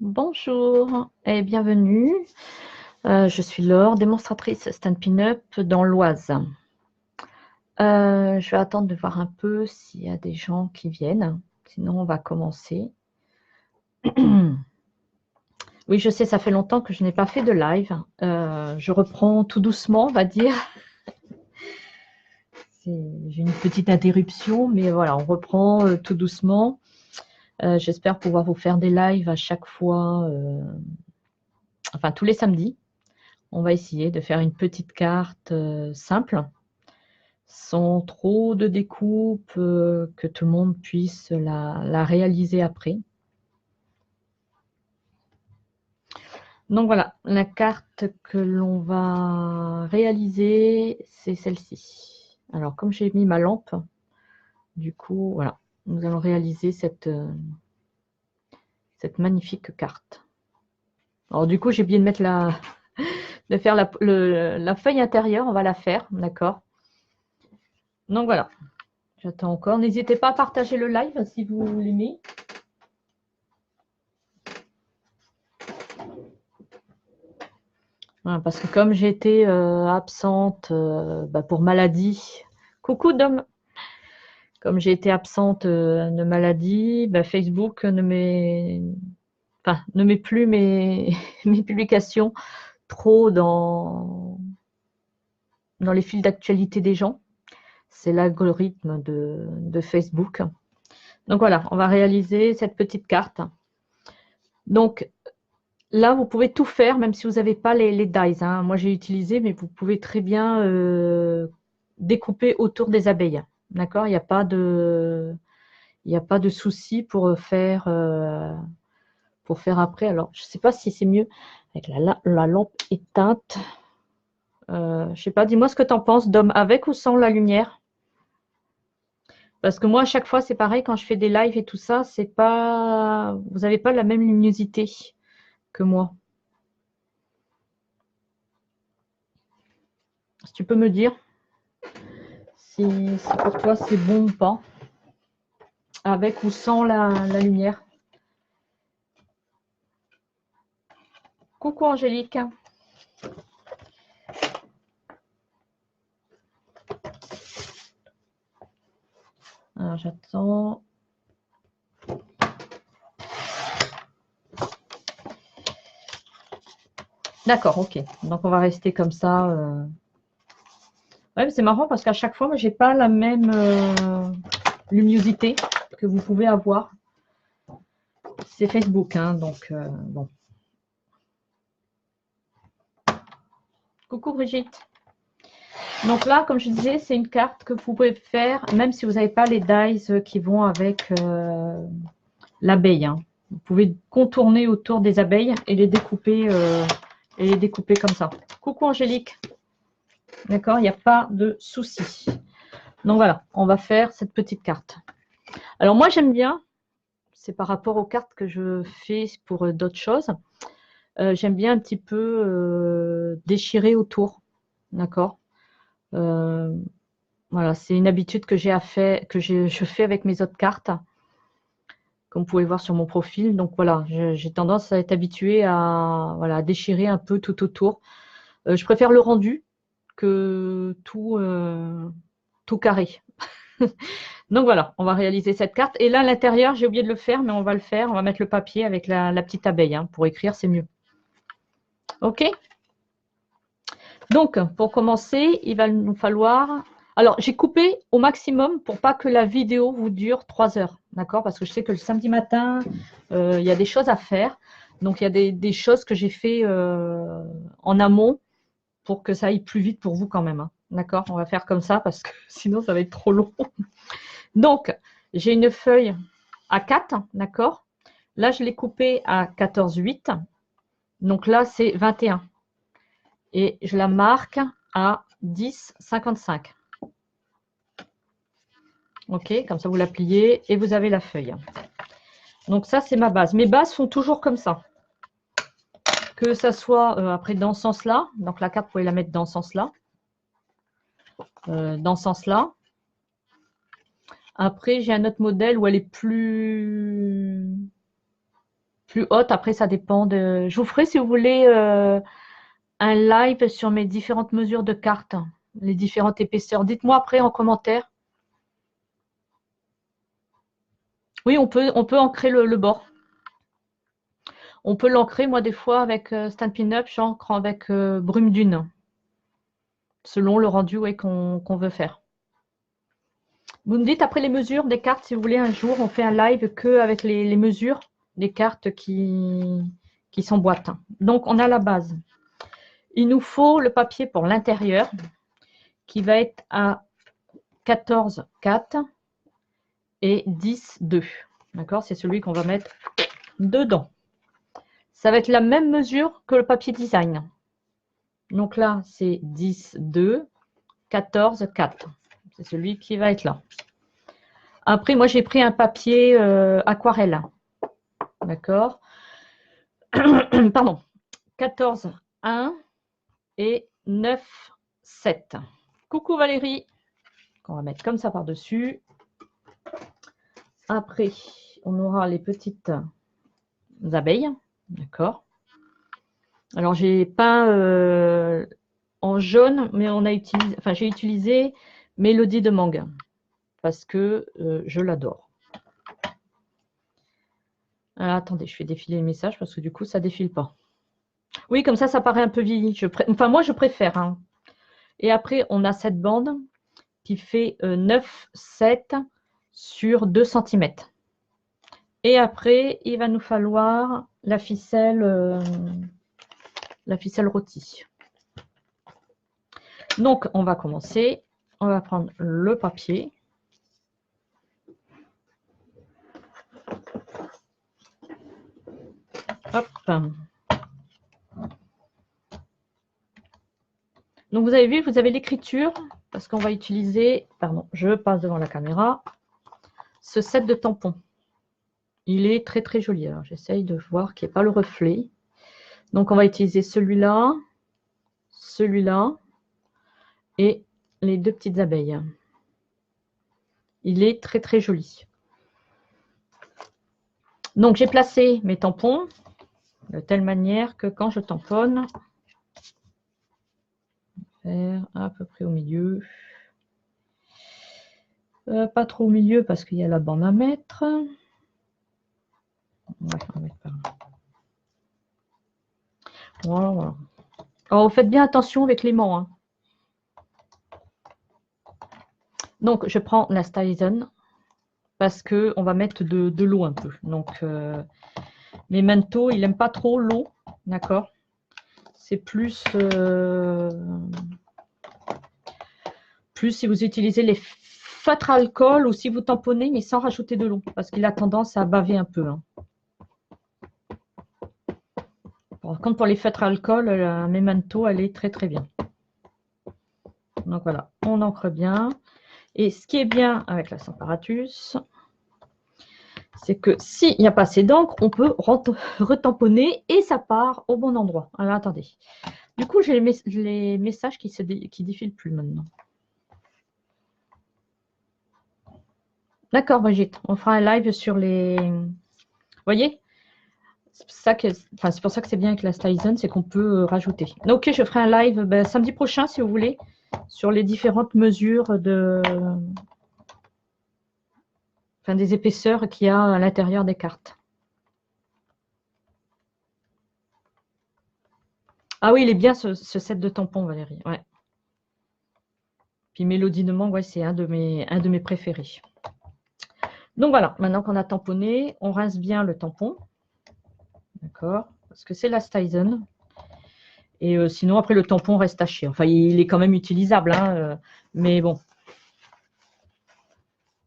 Bonjour et bienvenue. Je suis Laure, démonstratrice Stampin' Up dans l'Oise. Je vais attendre de voir un peu s'il y a des gens qui viennent. Sinon, on va commencer. Oui, je sais, ça fait longtemps que je n'ai pas fait de live. Je reprends tout doucement, on va dire. J'ai une petite interruption, mais voilà, on reprend tout doucement. J'espère pouvoir vous faire des lives à chaque fois, enfin tous les samedis. On va essayer de faire une petite carte simple, sans trop de découpe, que tout le monde puisse la réaliser après. Donc voilà, la carte que l'on va réaliser, c'est celle-ci. Alors comme j'ai mis ma lampe, du coup, voilà, nous allons réaliser cette magnifique carte. Alors du coup, j'ai oublié de mettre de faire la feuille intérieure, on va la faire, d'accord. Donc voilà, j'attends encore. N'hésitez pas à partager le live si vous l'aimez. Voilà, parce que comme j'étais absente pour maladie, coucou Dom, comme j'ai été absente de maladie, Facebook ne met plus mes, mes publications trop dans les fils d'actualité des gens. C'est l'algorithme de Facebook. Donc voilà, on va réaliser cette petite carte. Donc là, vous pouvez tout faire, même si vous n'avez pas les dies. Hein. Moi, j'ai utilisé, mais vous pouvez très bien découper autour des abeilles. D'accord? Il n'y a pas de souci pour faire après. Alors, je ne sais pas si c'est mieux avec la lampe éteinte. Je ne sais pas, dis-moi ce que tu en penses, Dom, avec ou sans la lumière? Parce que moi, à chaque fois, c'est pareil, quand je fais des lives et tout ça, c'est pas, vous n'avez pas la même luminosité que moi. Si tu peux me dire si pour toi c'est bon ou pas, avec ou sans la lumière. Coucou Angélique. Alors j'attends. D'accord, ok. Donc on va rester comme ça. Ouais, c'est marrant parce qu'à chaque fois, moi, j'ai pas la même luminosité que vous pouvez avoir. C'est Facebook, hein, donc bon. Coucou Brigitte. Donc là, comme je disais, c'est une carte que vous pouvez faire, même si vous n'avez pas les dies qui vont avec l'abeille. Hein. Vous pouvez contourner autour des abeilles et les découper comme ça. Coucou Angélique. D'accord, il n'y a pas de souci. Donc voilà, on va faire cette petite carte. Alors moi, j'aime bien, c'est par rapport aux cartes que je fais pour d'autres choses, j'aime bien un petit peu déchirer autour. D'accord. Voilà, c'est une habitude que je fais avec mes autres cartes, comme vous pouvez voir sur mon profil. Donc voilà, j'ai tendance à être habituée à, voilà, à déchirer un peu tout autour. Je préfère le rendu que tout carré. Donc voilà, on va réaliser cette carte. Et là, à l'intérieur, j'ai oublié de le faire, mais on va le faire. On va mettre le papier avec la petite abeille. Hein. Pour écrire, c'est mieux. OK? Donc, pour commencer, il va nous falloir... Alors, j'ai coupé au maximum pour pas que la vidéo vous dure 3 heures. D'accord? Parce que je sais que le samedi matin, il y a des choses à faire. Donc, il y a des choses que j'ai fait en amont pour que ça aille plus vite pour vous quand même. Hein. D'accord? On va faire comme ça parce que sinon, ça va être trop long. Donc, j'ai une feuille à 4, d'accord? Là, je l'ai coupée à 14,8. Donc là, c'est 21. Et je la marque à 10,55. OK, comme ça, vous la pliez et vous avez la feuille. Donc ça, c'est ma base. Mes bases sont toujours comme ça. Que ça soit après dans ce sens-là. Donc la carte, vous pouvez la mettre dans ce sens-là. Dans ce sens-là. Après, j'ai un autre modèle où elle est plus plus haute. Après, ça dépend de... Je vous ferai, si vous voulez, un live sur mes différentes mesures de cartes, les différentes épaisseurs. Dites-moi après en commentaire. Oui, on peut ancrer le bord. On peut l'ancrer, moi, des fois, avec Stampin' Up, j'ancre avec Brume Dune, selon le rendu qu'on veut faire. Vous me dites après les mesures des cartes, si vous voulez, un jour, on fait un live que avec les mesures des cartes qui s'emboîtent. Donc, on a la base. Il nous faut le papier pour l'intérieur, qui va être à 14,4 et 10,2. D'accord? C'est celui qu'on va mettre dedans. Ça va être la même mesure que le papier design. Donc là, c'est 10,2, 14,4. C'est celui qui va être là. Après, moi, j'ai pris un papier aquarelle. D'accord? Pardon. 14,1 et 9,7. Coucou Valérie. On va mettre comme ça par-dessus. Après, on aura les petites abeilles. D'accord? Alors, j'ai peint en jaune, mais on a utilisé, enfin, j'ai utilisé Mélodie de Mangue parce que je l'adore. Alors, attendez, je fais défiler le message parce que du coup, ça ne défile pas. Oui, comme ça paraît un peu vieilli. Enfin, moi, je préfère. Hein. Et après, on a cette bande qui fait 9,7 sur 2 cm. Et après, il va nous falloir la ficelle rôtie. Donc, on va commencer. On va prendre le papier. Hop. Donc, vous avez vu, vous avez l'écriture, parce qu'on va utiliser, pardon, je passe devant la caméra, ce set de tampons. Il est très, très joli. Alors, j'essaye de voir qu'il n'y ait pas le reflet. Donc, on va utiliser celui-là, celui-là et les 2 petites abeilles. Il est très, très joli. Donc, j'ai placé mes tampons de telle manière que quand je tamponne, faire à peu près au milieu. Pas trop au milieu parce qu'il y a la bande à mettre. On va mettre par là. Voilà. Alors, faites bien attention avec l'aimant. Hein. Donc, je prends la Stylisone parce qu'on va mettre de l'eau un peu. Donc, mes manteaux, il n'aime pas trop l'eau. D'accord? C'est plus si vous utilisez les feutres à alcool ou si vous tamponnez, mais sans rajouter de l'eau, parce qu'il a tendance à baver un peu. Hein. Par contre, pour les feutres à alcool, la Memento, elle est très très bien. Donc voilà, on encre bien. Et ce qui est bien avec la Samparatus, c'est que s'il n'y a pas assez d'encre, on peut retamponner et ça part au bon endroit. Alors attendez. Du coup, j'ai les messages qui défilent plus maintenant. D'accord, Brigitte. On fera un live sur les... Vous voyez? C'est pour ça que c'est bien avec la Stylisone, c'est qu'on peut rajouter. Ok, je ferai un live samedi prochain, si vous voulez, sur les différentes mesures des épaisseurs qu'il y a à l'intérieur des cartes. Ah oui, il est bien ce set de tampons, Valérie. Ouais. Puis Mélodie de Mangue, ouais, c'est un de mes préférés. Donc voilà, maintenant qu'on a tamponné, on rince bien le tampon. D'accord? Parce que c'est la Stylisone. Et sinon, après, le tampon reste taché. Enfin, il est quand même utilisable, hein, mais bon.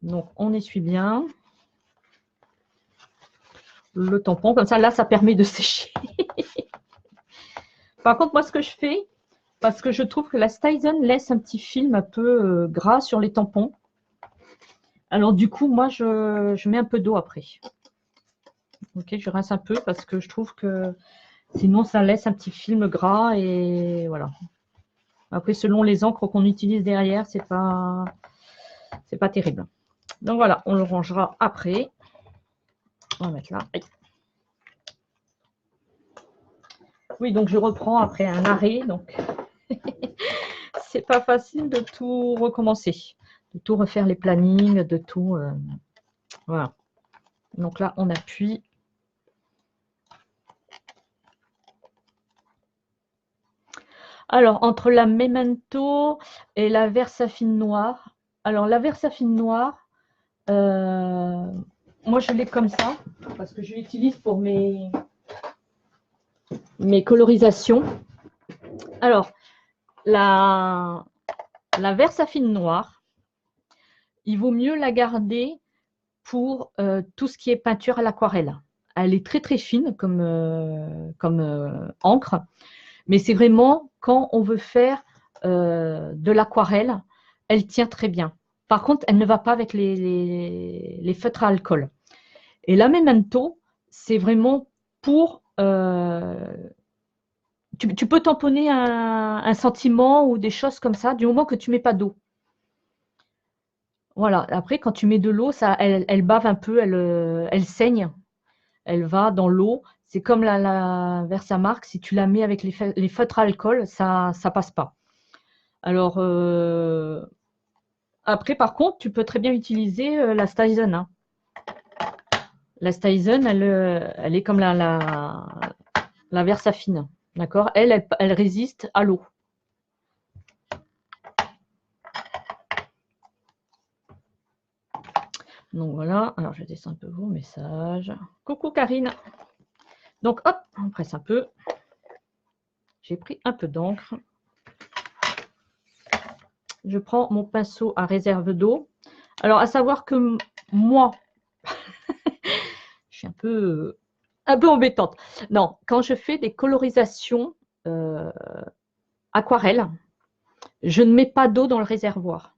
Donc, on essuie bien le tampon. Comme ça, là, ça permet de sécher. Par contre, moi, ce que je fais, parce que je trouve que la Stylisone laisse un petit film un peu gras sur les tampons. Alors, du coup, moi, je mets un peu d'eau après. Ok, je rince un peu parce que je trouve que sinon, ça laisse un petit film gras et voilà. Après, selon les encres qu'on utilise derrière, c'est pas terrible. Donc voilà, on le rangera après. On va mettre là. Oui, donc je reprends après un arrêt. Donc, c'est pas facile de tout recommencer, de tout refaire les plannings, de tout. Voilà. Donc là, on appuie. Alors, entre la Memento et la Versafine noire. Alors, la Versafine noire, moi, je l'ai comme ça, parce que je l'utilise pour mes colorisations. Alors, la Versafine noire, il vaut mieux la garder pour tout ce qui est peinture à l'aquarelle. Elle est très très fine comme encre, mais c'est vraiment quand on veut faire de l'aquarelle, elle tient très bien. Par contre, elle ne va pas avec les feutres à alcool. Et la Memento, c'est vraiment pour... tu peux tamponner un sentiment ou des choses comme ça, du moment que tu ne mets pas d'eau. Voilà. Après, quand tu mets de l'eau, elle bave un peu, elle saigne. Elle va dans l'eau. C'est comme la Versamark, si tu la mets avec les feutres à alcool, ça ne passe pas. Alors, après, par contre, tu peux très bien utiliser la Staisen. Hein. La Staisen, elle est comme la Versafine. D'accord, elle résiste à l'eau. Donc voilà, alors je descends un peu vos messages. Coucou Karine. Donc hop, on presse un peu. J'ai pris un peu d'encre. Je prends mon pinceau à réserve d'eau. Alors, à savoir que moi, je suis un peu embêtante. Non, quand je fais des colorisations aquarelles, je ne mets pas d'eau dans le réservoir.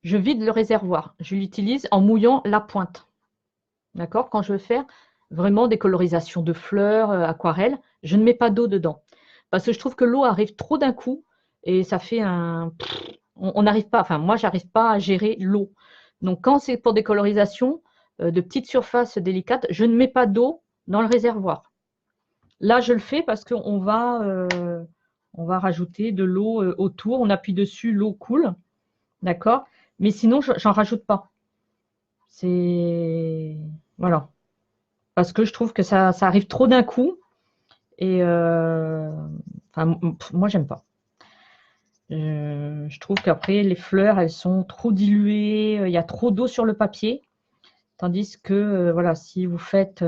Je vide le réservoir. Je l'utilise en mouillant la pointe. D'accord? Quand je veux faire vraiment des colorisations de fleurs, aquarelles, je ne mets pas d'eau dedans. Parce que je trouve que l'eau arrive trop d'un coup et ça fait un... On n'arrive pas, enfin moi, j'arrive pas à gérer l'eau. Donc, quand c'est pour des colorisations de petites surfaces délicates, je ne mets pas d'eau dans le réservoir. Là, je le fais parce qu'on on va rajouter de l'eau autour. On appuie dessus, l'eau coule. D'accord? Mais sinon, j'en rajoute pas. C'est... Voilà. Parce que je trouve que ça arrive trop d'un coup. Et enfin, moi, j'aime pas. Je trouve qu'après, les fleurs, elles sont trop diluées. Il y a trop d'eau sur le papier. Tandis que, voilà, si vous faites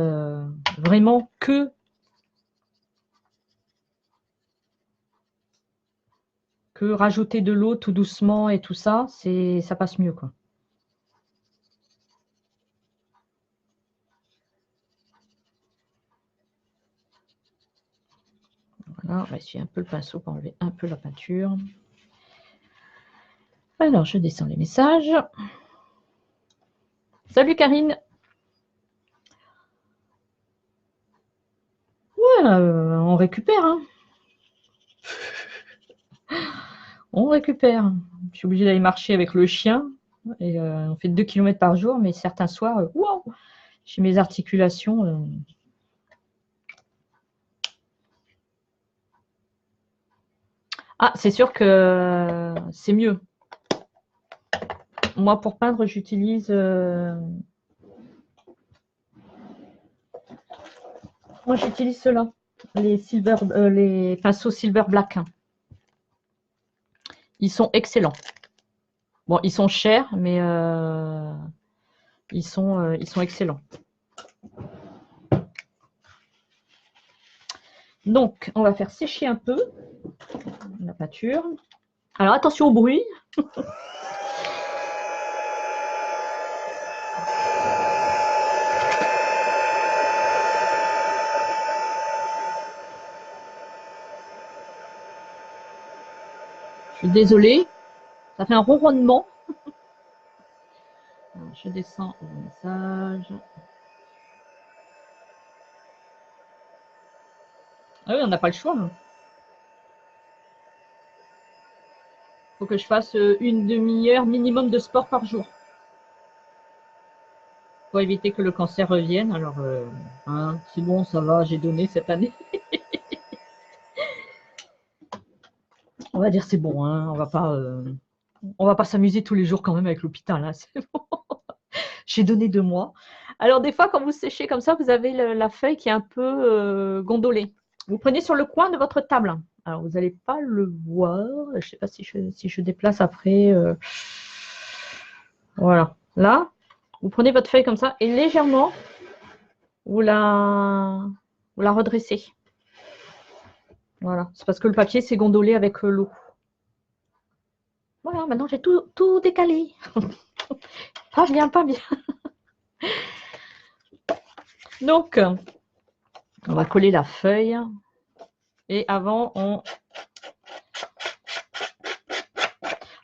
vraiment que rajouter de l'eau tout doucement et tout ça, ça passe mieux, quoi. Voilà, on va essuyer un peu le pinceau pour enlever un peu la peinture. Alors, je descends les messages. Salut Karine. Ouais, on récupère, hein. On récupère. Je suis obligée d'aller marcher avec le chien. Et, on fait 2 km par jour, mais certains soirs, wow, j'ai mes articulations. Ah, c'est sûr que c'est mieux. Moi, pour peindre, j'utilise... moi, j'utilise ceux-là. Les pinceaux Silver Black. Ils sont excellents. Bon, ils sont chers, mais ils sont excellents. Donc, on va faire sécher un peu la peinture. Alors, attention au bruit. Je suis désolée. Ça fait un ronronnement. Alors, je descends le message. Ah oui, on n'a pas le choix. Il faut que je fasse une demi-heure minimum de sport par jour. pour éviter que le cancer revienne. Alors, hein, c'est bon, ça va, j'ai donné cette année. On va dire c'est bon, hein, on va pas s'amuser tous les jours quand même avec l'hôpital. Hein, c'est bon. J'ai donné 2 mois. Alors, des fois, quand vous séchez comme ça, vous avez la feuille qui est un peu gondolée. Vous prenez sur le coin de votre table. Alors, vous n'allez pas le voir. Je ne sais pas si je déplace après. Voilà. Là, vous prenez votre feuille comme ça et légèrement, vous la redressez. Voilà. C'est parce que le papier s'est gondolé avec l'eau. Voilà, maintenant j'ai tout décalé. Pas bien, pas bien. Donc, on va coller la feuille. Et avant, on...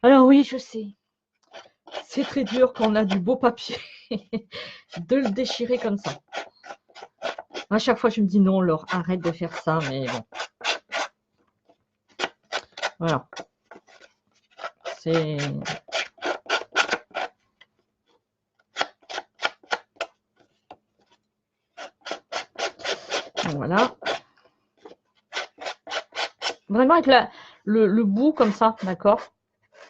Alors oui, je sais. C'est très dur quand on a du beau papier de le déchirer comme ça. À chaque fois, je me dis non, Laure, arrête de faire ça, mais bon. Voilà. C'est... Voilà. Vraiment avec le bout comme ça, d'accord?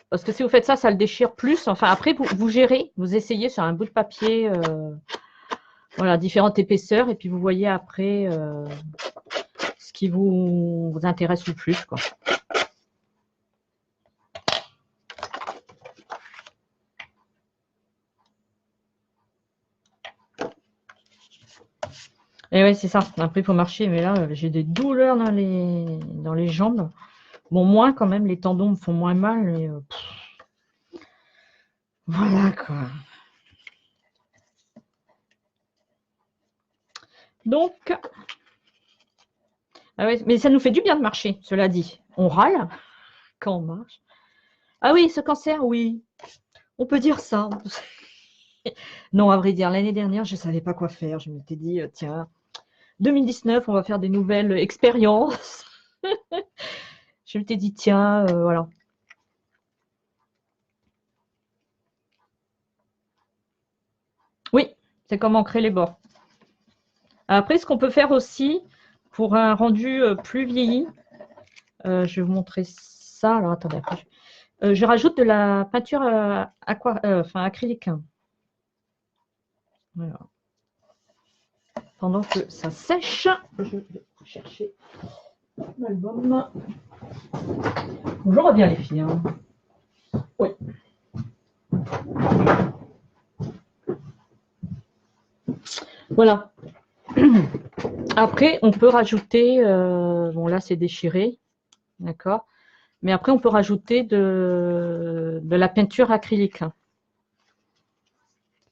Parce que si vous faites ça, ça le déchire plus. Enfin, après, vous gérez, vous essayez sur un bout de papier, voilà, différentes épaisseurs, et puis vous voyez après ce qui vous intéresse le plus, quoi. Et oui, c'est ça. Après, il faut marcher. Mais là, j'ai des douleurs dans les jambes. Bon, moins quand même. Les tendons me font moins mal. Mais, voilà, quoi. Donc, ah ouais, mais ça nous fait du bien de marcher, cela dit. On râle quand on marche. Ah oui, ce cancer, oui. On peut dire ça. Non, à vrai dire, l'année dernière, je ne savais pas quoi faire. Je m'étais dit, tiens, 2019, on va faire des nouvelles expériences. Je m'étais dit, tiens, voilà. Oui, c'est comme ancrer les bords. Après, ce qu'on peut faire aussi pour un rendu plus vieilli, je vais vous montrer ça. Alors, attendez, après, je rajoute de la peinture acrylique. Voilà. Pendant que ça sèche, je vais chercher l'album. Je reviens les filles. Hein. Oui. Voilà. Après, on peut rajouter, bon là c'est déchiré, d'accord. Mais après, on peut rajouter de la peinture acrylique.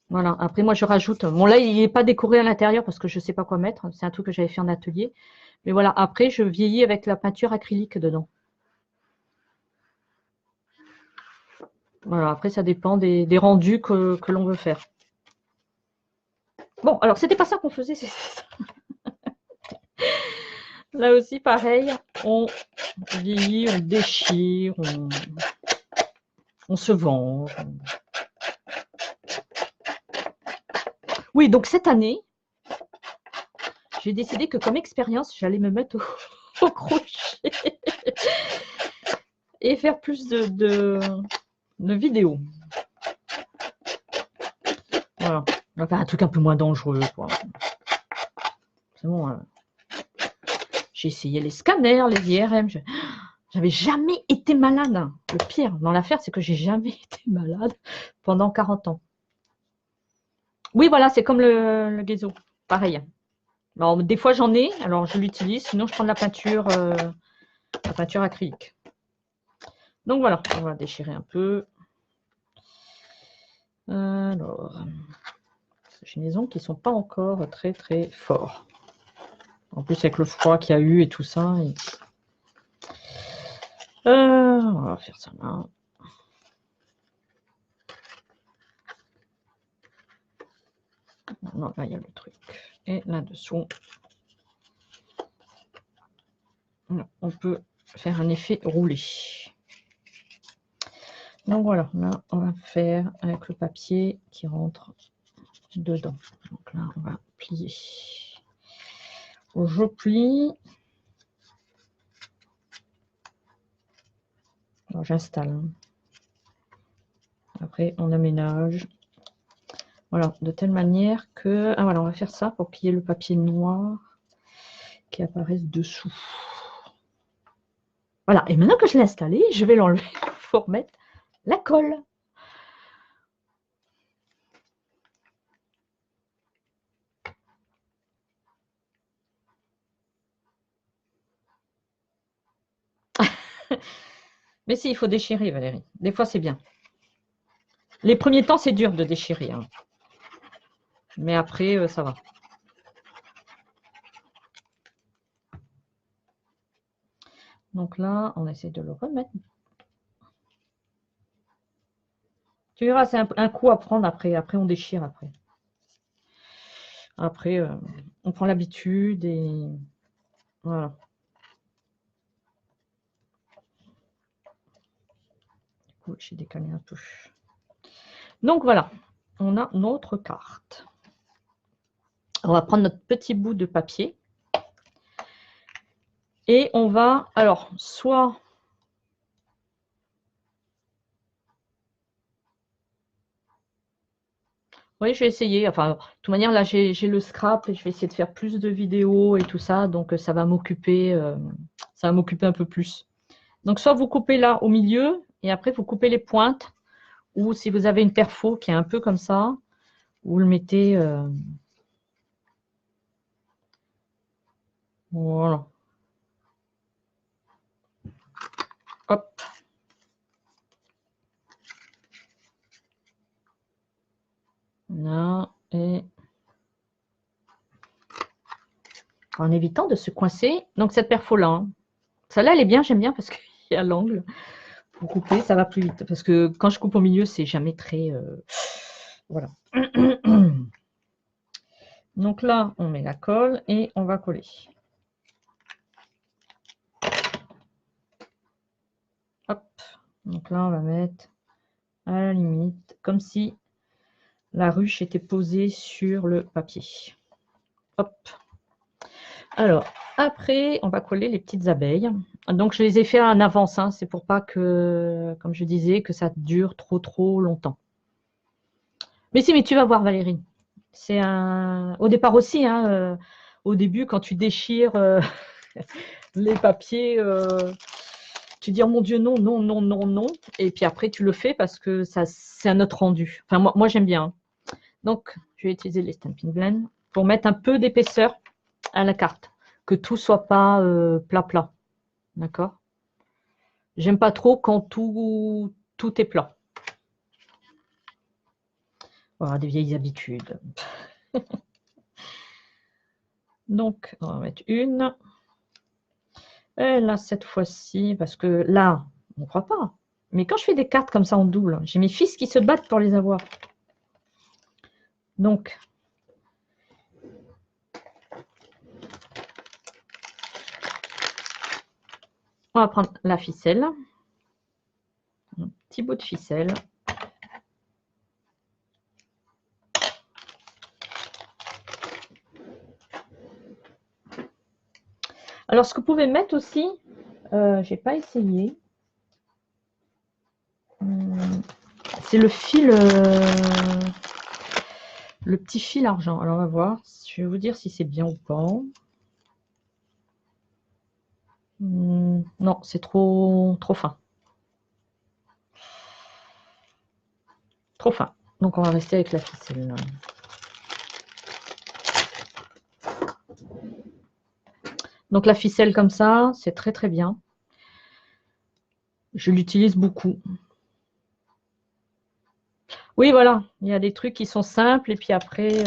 Voilà. Après, moi, je rajoute. Bon, là, il n'est pas décoré à l'intérieur parce que je ne sais pas quoi mettre. C'est un truc que j'avais fait en atelier. Mais voilà, après, je vieillis avec la peinture acrylique dedans. Voilà, après, ça dépend des rendus que l'on veut faire. Bon, alors, c'était pas ça qu'on faisait. Là aussi, pareil. On vieillit, on déchire, on se venge. Oui, donc cette année, j'ai décidé que comme expérience, j'allais me mettre au crochet et faire plus de vidéos. Voilà. On va faire un truc un peu moins dangereux, quoi. C'est bon. J'ai essayé les scanners, les IRM. J'avais jamais été malade. Le pire dans l'affaire, c'est que j'ai jamais été malade pendant 40 ans. Oui, voilà, c'est comme le Gezo. Pareil. Alors, des fois, j'en ai, alors je l'utilise. Sinon, je prends de la peinture acrylique. Donc, voilà, on va déchirer un peu. Alors, j'ai des ongles qui ne sont pas encore très, très forts. En plus, avec le froid qu'il y a eu et tout ça. On va faire ça là. Non, là, il y a le truc. Et là-dessous, on peut faire un effet roulé. Donc voilà, là, on va faire avec le papier qui rentre dedans. Donc là, on va plier. Je plie. J'installe. Après, on aménage. Voilà, de telle manière que... Ah voilà, on va faire ça pour qu'il y ait le papier noir qui apparaisse dessous. Voilà, et maintenant que je l'ai installé, je vais l'enlever pour mettre la colle. Mais si, il faut déchirer, Valérie. Des fois, c'est bien. Les premiers temps, c'est dur de déchirer. Hein. Mais après, ça va. Donc là, on essaie de le remettre. Tu verras, c'est un coup à prendre après. Après, on déchire après. Après, on prend l'habitude et voilà. J'ai décalé un peu. Donc voilà, on a notre carte. On va prendre notre petit bout de papier. Et on va, alors, soit... Oui, je vais essayer. Enfin, de toute manière, là, j'ai le scrap et je vais essayer de faire plus de vidéos et tout ça. Donc, ça va m'occuper un peu plus. Donc, soit vous coupez là au milieu et après, vous coupez les pointes. Ou si vous avez une perfo qui est un peu comme ça, vous le mettez... voilà. Hop. Là, et... en évitant de se coincer. Donc, cette perfo-là, hein. Celle-là, elle est bien, j'aime bien parce qu'il y a l'angle. Pour couper, ça va plus vite. Parce que quand je coupe au milieu, c'est jamais très... voilà. Donc là, on met la colle et on va coller. Hop. Donc là, on va mettre à la limite, comme si la ruche était posée sur le papier. Hop. Alors, après, on va coller les petites abeilles. Donc, je les ai fait en avance. Hein. C'est pour pas que, comme je disais, que ça dure trop longtemps. Mais si, mais tu vas voir, Valérie. C'est un... Au départ aussi, hein, au début, quand tu déchires les papiers, tu dis, oh mon Dieu, non, non, non, non, non. Et puis après, tu le fais parce que ça, c'est un autre rendu. Enfin, moi j'aime bien. Donc, je vais utiliser les Stampin' Blend pour mettre un peu d'épaisseur à la carte. Que tout soit pas plat. D'accord? J'aime pas trop quand tout est plat. Voilà, des vieilles habitudes. Donc, on va mettre une. Et là, cette fois-ci, parce que là, on ne croit pas. Mais quand je fais des cartes comme ça en double, j'ai mes fils qui se battent pour les avoir. Donc, on va prendre la ficelle. Un petit bout de ficelle. Alors, ce que vous pouvez mettre aussi, je n'ai pas essayé, c'est le fil, le petit fil argent. Alors, on va voir. Je vais vous dire si c'est bien ou pas. Non, c'est trop fin. Trop fin. Donc, on va rester avec la ficelle. Donc, la ficelle comme ça, c'est très bien. Je l'utilise beaucoup. Oui, voilà. Il y a des trucs qui sont simples et puis après...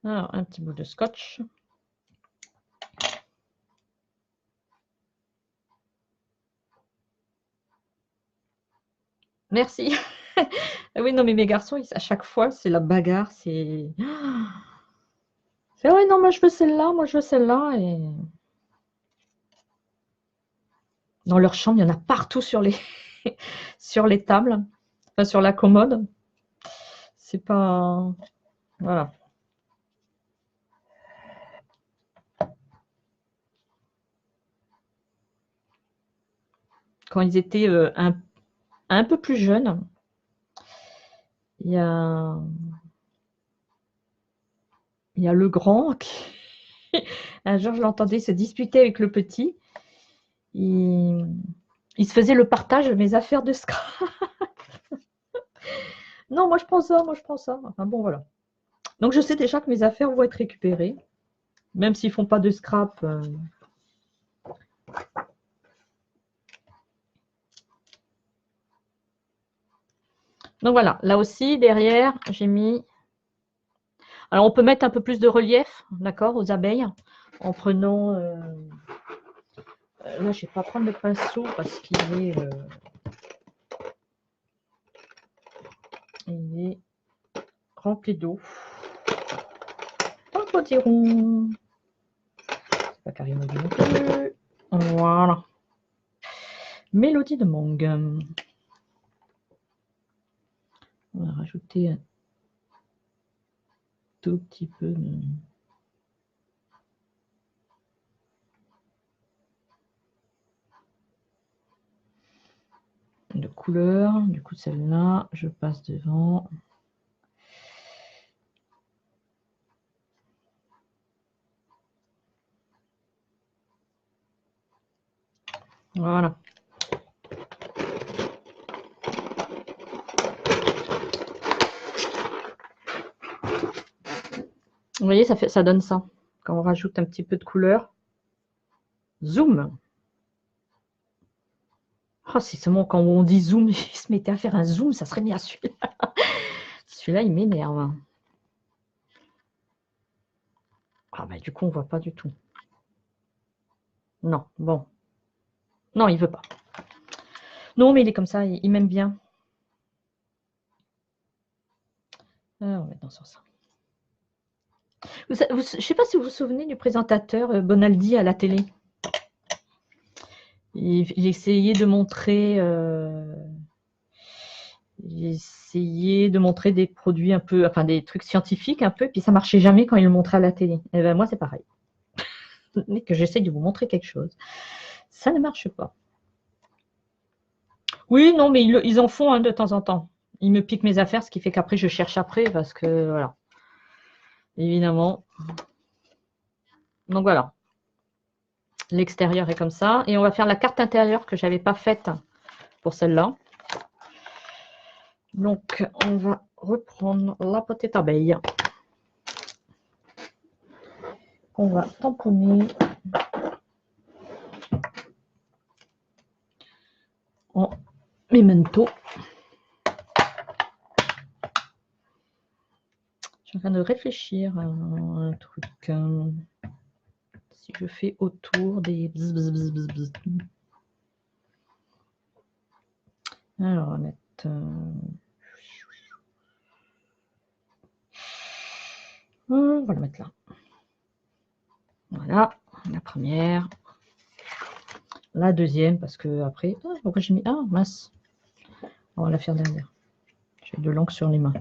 Alors, un petit bout de scotch. Merci. Oui, non, mais mes garçons, à chaque fois, c'est la bagarre. C'est... Ouais, non, moi je veux celle-là, moi je veux celle-là. Et... dans leur chambre, il y en a partout sur les, sur les tables. Enfin, sur la commode. C'est pas... Voilà. Quand ils étaient un peu plus jeunes, il y a le grand qui... Un jour, je l'entendais se disputer avec le petit. Il se faisait le partage de mes affaires de scrap. Non, moi je prends ça, moi je prends ça. Enfin bon, voilà. Donc je sais déjà que mes affaires vont être récupérées, même s'ils ne font pas de scrap. Donc voilà, là aussi, derrière, j'ai mis... Alors on peut mettre un peu plus de relief, d'accord, aux abeilles, en prenant... Là, je ne vais pas prendre le pinceau parce qu'il est... Il est rempli d'eau. Un petit rond. C'est pas carrément du non plus. Voilà. Mélodie de mangue. On va rajouter un tout petit peu de couleur. Du coup, celle-là, je passe devant. Voilà. Vous voyez, ça donne ça. Quand on rajoute un petit peu de couleur. Zoom. Oh, c'est seulement quand on dit zoom, il se mettait à faire un zoom, ça serait bien celui-là. Celui-là, il m'énerve. Ah bah du coup, on voit pas du tout. Non, bon. Non, il veut pas. Non, mais il est comme ça, il m'aime bien. Ah, on va mettre dans ce sens. Je ne sais pas si vous vous souvenez du présentateur Bonaldi à la télé. Il essayait de montrer... il essayait de montrer des produits un peu, enfin des trucs scientifiques un peu, puis ça marchait jamais quand il le montrait à la télé. Et ben moi c'est pareil. Dès que j'essaye de vous montrer quelque chose, ça ne marche pas. Oui, non, mais ils en font de temps en temps. Ils me piquent mes affaires, ce qui fait qu'après je cherche après parce que voilà, évidemment. Donc voilà, l'extérieur est comme ça, et on va faire la carte intérieure que j'avais pas faite pour celle-là. Donc on va reprendre la petite abeille. On va tamponner en memento. Je suis en train de réfléchir à un truc. Si je fais autour des... Alors, on va mettre... on va le mettre là. Voilà, la première. La deuxième, parce que après... Ah, pourquoi j'ai mis... Ah, mince. On va la faire derrière. J'ai de l'encre sur les mains.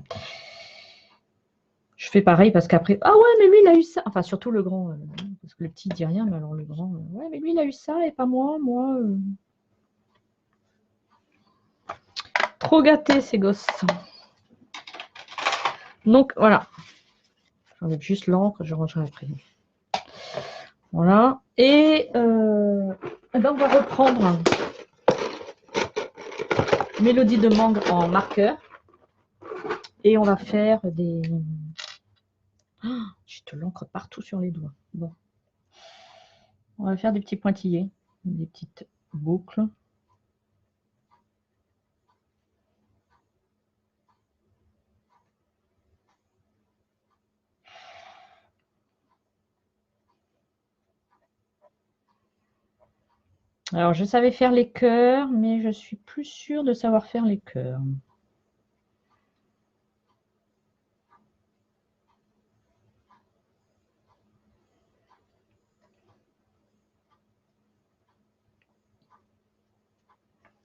Je fais pareil parce qu'après... Ah ouais, mais lui, il a eu ça. Enfin, surtout le grand. Parce que le petit, il dit rien, mais alors le grand... ouais, mais lui, il a eu ça et pas moi. Moi... Trop gâté, ces gosses. Donc, voilà. J'enlève juste l'encre, je rangerai après. Voilà. Et ben on va reprendre Mélodie de mangue en marqueur. Et on va faire des... Oh, j'ai de l'encre partout sur les doigts. Bon. On va faire des petits pointillés, des petites boucles. Alors, je savais faire les cœurs, mais je suis plus sûre de savoir faire les cœurs.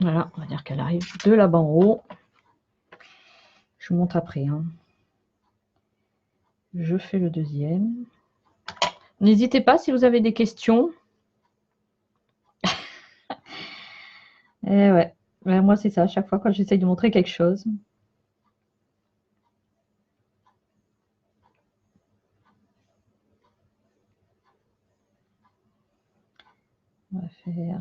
Voilà, on va dire qu'elle arrive de là-bas en haut. Je vous montre après. Hein. Je fais le deuxième. N'hésitez pas si vous avez des questions. Ouais. Moi, c'est ça. À chaque fois quand j'essaye de montrer quelque chose. On va faire...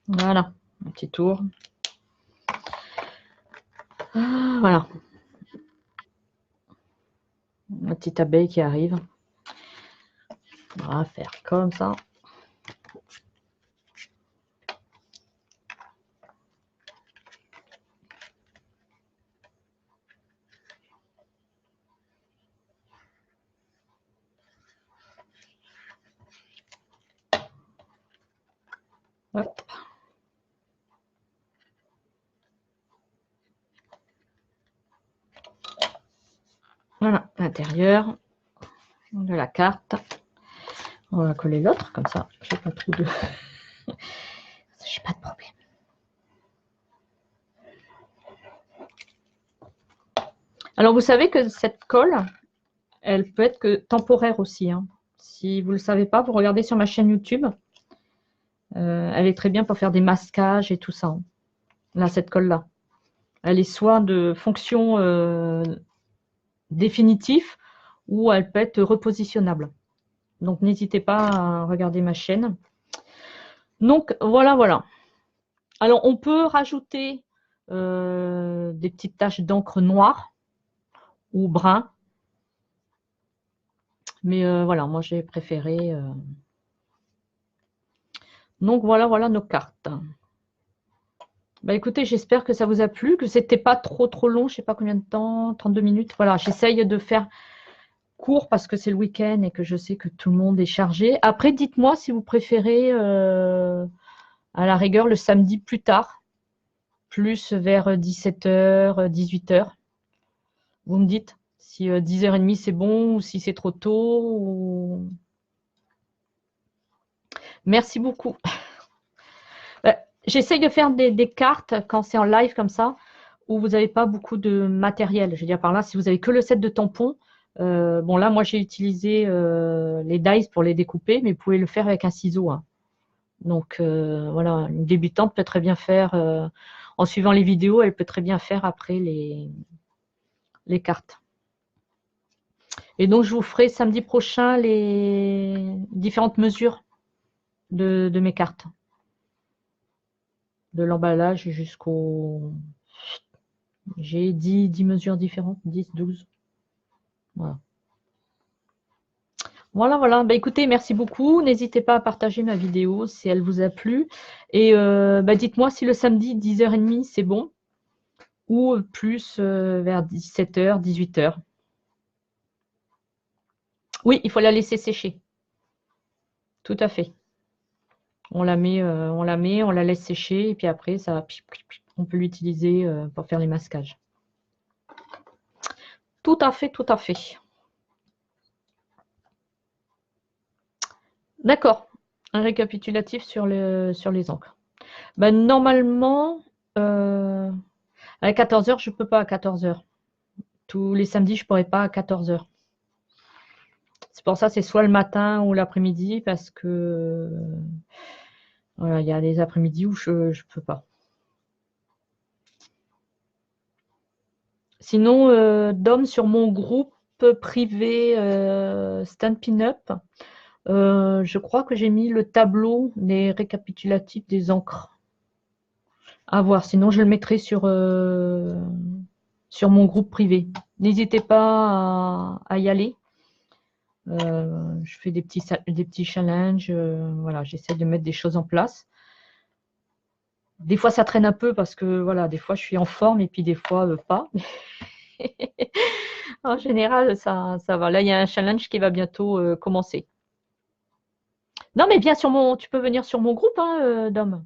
Voilà, un petit tour. Ah, voilà. La petite abeille qui arrive. On va faire comme ça. Hop. Voilà, l'intérieur de la carte. On va coller l'autre, comme ça, je n'ai pas trop de... J'ai pas de problème. Alors, vous savez que cette colle, elle peut être que temporaire aussi. Hein. Si vous ne le savez pas, vous regardez sur ma chaîne YouTube. Elle est très bien pour faire des masquages et tout ça. Hein. Là, cette colle-là. Elle est soit de fonction définitive ou elle peut être repositionnable. Donc, n'hésitez pas à regarder ma chaîne. Donc, voilà, voilà. Alors, on peut rajouter des petites taches d'encre noire ou brun. Mais voilà, moi, j'ai préféré... Donc, voilà, voilà nos cartes. Bah, écoutez, j'espère que ça vous a plu, que c'était pas trop long. Je sais pas combien de temps, 32 minutes. Voilà, j'essaye de faire court parce que c'est le week-end et que je sais que tout le monde est chargé. Après, dites-moi si vous préférez, à la rigueur, le samedi plus tard, plus vers 17h, 18h. Vous me dites si 10h30 c'est bon ou si c'est trop tôt. Ou... Merci beaucoup. J'essaye de faire des cartes quand c'est en live comme ça, où vous n'avez pas beaucoup de matériel. Je veux dire par là, si vous avez que le set de tampons, bon là, moi j'ai utilisé les dies pour les découper, mais vous pouvez le faire avec un ciseau. Hein. Donc voilà, une débutante peut très bien faire, en suivant les vidéos, elle peut très bien faire après les cartes. Et donc je vous ferai samedi prochain les différentes mesures de mes cartes. De l'emballage jusqu'au... J'ai 10 mesures différentes, 10, 12. Voilà. Voilà, voilà. Bah, écoutez, merci beaucoup. N'hésitez pas à partager ma vidéo si elle vous a plu. Et bah, dites-moi si le samedi, 10h30, c'est bon. Ou plus vers 17h, 18h. Oui, il faut la laisser sécher. Tout à fait. On la met, on la laisse sécher. Et puis après, ça, on peut l'utiliser pour faire les masquages. Tout à fait, tout à fait. D'accord. Un récapitulatif sur les encres. Ben, normalement, à 14h, je ne peux pas à 14h. Tous les samedis, je ne pourrais pas à 14h. C'est pour ça c'est soit le matin ou l'après-midi parce que voilà, il y a des après-midi où je ne peux pas. Sinon, Dom, sur mon groupe privé Stampin' Up, je crois que j'ai mis le tableau des récapitulatifs des encres. À voir, sinon je le mettrai sur mon groupe privé. N'hésitez pas à y aller. Je fais des petits challenges. Voilà, j'essaie de mettre des choses en place. Des fois, ça traîne un peu parce que voilà, des fois, je suis en forme et puis des fois, pas. En général, ça va. Là, il y a un challenge qui va bientôt commencer. Non, mais bien sur tu peux venir sur mon groupe, hein, Dom.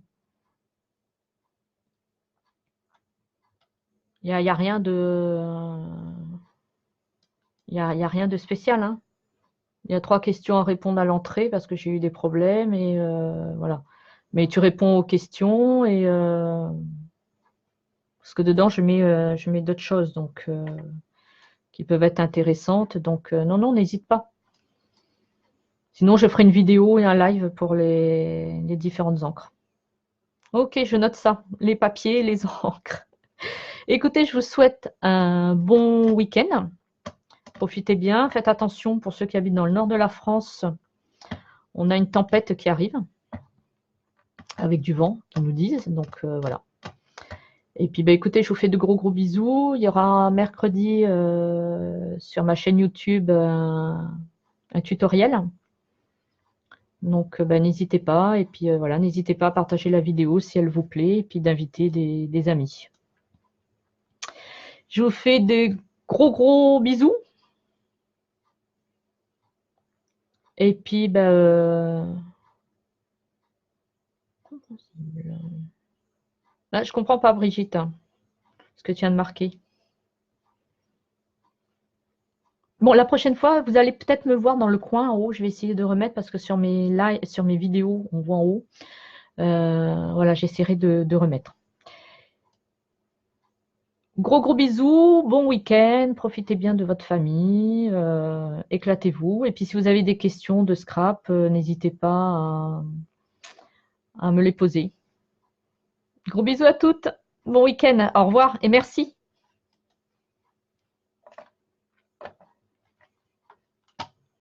y a rien de... y a rien de spécial, hein. Il y a 3 questions à répondre à l'entrée parce que j'ai eu des problèmes et voilà. Mais tu réponds aux questions et parce que dedans je mets d'autres choses donc qui peuvent être intéressantes. Donc non, non, n'hésite pas. Sinon, je ferai une vidéo et un live pour les différentes encres. Ok, je note ça. Les papiers, les encres. Écoutez, je vous souhaite un bon week-end. Profitez bien. Faites attention pour ceux qui habitent dans le nord de la France. On a une tempête qui arrive avec du vent, qui nous disent. Donc voilà. Et puis, bah, écoutez, je vous fais de gros bisous. Il y aura mercredi sur ma chaîne YouTube un tutoriel. Donc, bah, n'hésitez pas. Et puis, voilà, n'hésitez pas à partager la vidéo si elle vous plaît. Et puis, d'inviter des amis. Je vous fais des gros bisous. Et puis, bah, là, je comprends pas, Brigitte, hein, ce que tu viens de marquer. Bon, la prochaine fois, vous allez peut-être me voir dans le coin en haut. Je vais essayer de remettre parce que sur mes lives, sur mes vidéos, on voit en haut. Voilà, j'essaierai de remettre. Gros bisous, bon week-end, profitez bien de votre famille, éclatez-vous. Et puis si vous avez des questions de scrap, n'hésitez pas à me les poser. Gros bisous à toutes, bon week-end, au revoir et merci.